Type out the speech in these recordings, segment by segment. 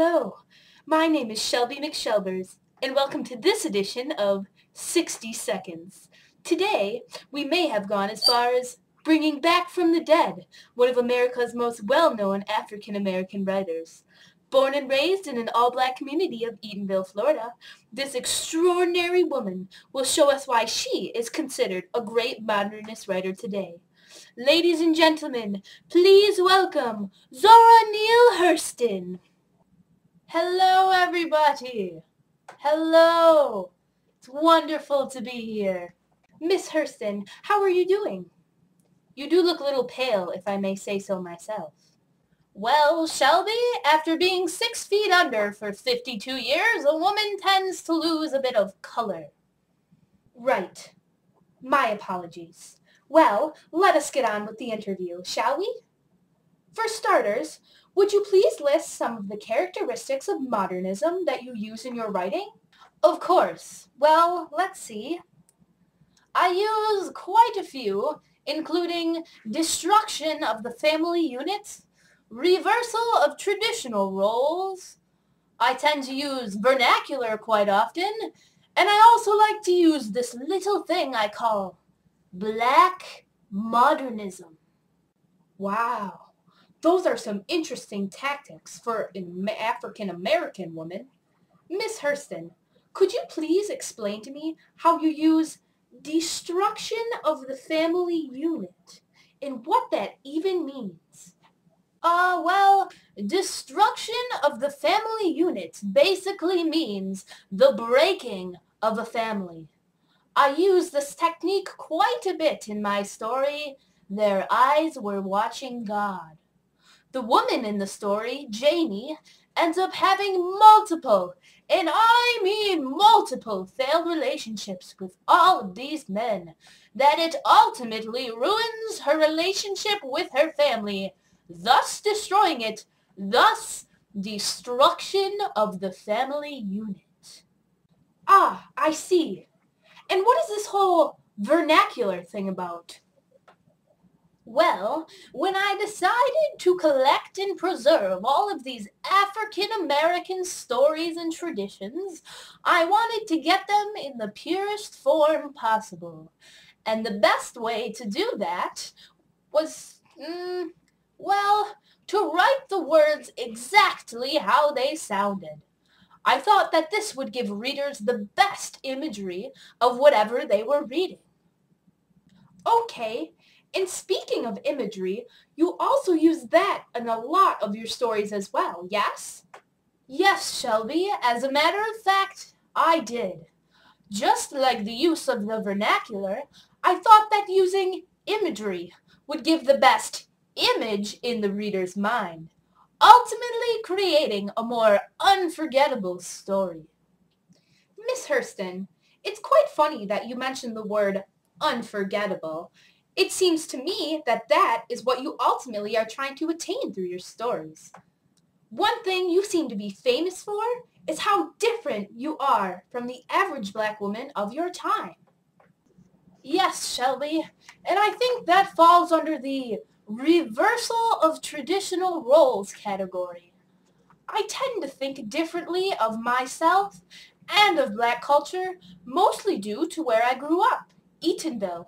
Hello, my name is Shelby McShelbers, and welcome to this edition of 60 Seconds. Today, we may have gone as far as bringing back from the dead one of America's most well-known African-American writers. Born and raised in an all-black community of Eatonville, Florida, this extraordinary woman will show us why she is considered a great modernist writer today. Ladies and gentlemen, please welcome Zora Neale Hurston. Hello, everybody. Hello. It's wonderful to be here. Miss Hurston, how are you doing? You do look a little pale, if I may say so myself. Well, Shelby, after being 6 feet under for 52 years, a woman tends to lose a bit of color. Right. My apologies. Well, let us get on with the interview, shall we? For starters, would you please list some of the characteristics of modernism that you use in your writing? Of course. Well, let's see. I use quite a few, including destruction of the family unit, reversal of traditional roles. I tend to use vernacular quite often, and I also like to use this little thing I call black modernism. Wow. Those are some interesting tactics for an African-American woman. Miss Hurston, could you please explain to me how you use destruction of the family unit and what that even means? Well, destruction of the family unit basically means the breaking of a family. I use this technique quite a bit in my story, Their Eyes Were Watching God. The woman in the story, Janie, ends up having multiple, and I mean multiple, failed relationships with all of these men, that it ultimately ruins her relationship with her family, thus destroying it, thus destruction of the family unit. Ah, I see. And what is this whole vernacular thing about? Well, when I decided to collect and preserve all of these African-American stories and traditions, I wanted to get them in the purest form possible. And the best way to do that was, well, to write the words exactly how they sounded. I thought that this would give readers the best imagery of whatever they were reading. Okay. And speaking of imagery, you also use that in a lot of your stories as well, yes? Yes, Shelby, as a matter of fact, I did. Just like the use of the vernacular, I thought that using imagery would give the best image in the reader's mind, ultimately creating a more unforgettable story. Miss Hurston, it's quite funny that you mentioned the word unforgettable. It seems to me that that is what you ultimately are trying to attain through your stories. One thing you seem to be famous for is how different you are from the average black woman of your time. Yes, Shelby, and I think that falls under the reversal of traditional roles category. I tend to think differently of myself and of black culture, mostly due to where I grew up, Eatonville.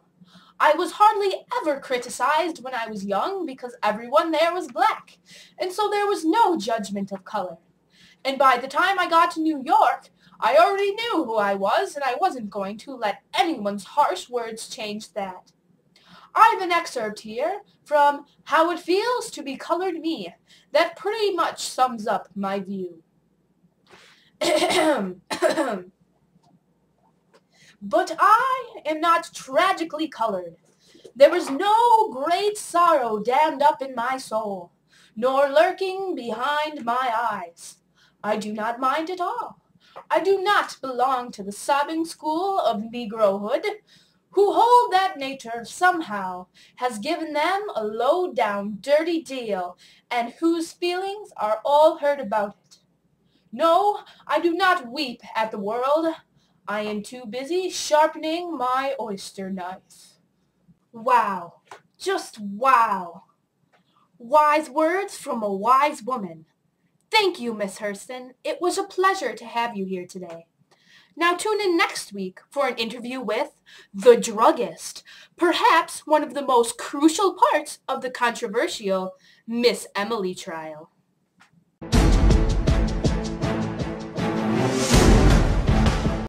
I was hardly ever criticized when I was young because everyone there was black, and so there was no judgment of color. And by the time I got to New York, I already knew who I was, and I wasn't going to let anyone's harsh words change that. I have an excerpt here from How It Feels to Be Colored Me that pretty much sums up my view. But I am not tragically colored. There is no great sorrow dammed up in my soul, nor lurking behind my eyes. I do not mind at all. I do not belong to the sobbing school of Negrohood, who hold that nature somehow has given them a low-down, dirty deal, and whose feelings are all heard about it. No, I do not weep at the world. I am too busy sharpening my oyster knife. Wow. Just wow. Wise words from a wise woman. Thank you, Miss Hurston. It was a pleasure to have you here today. Now tune in next week for an interview with the druggist, perhaps one of the most crucial parts of the controversial Miss Emily trial.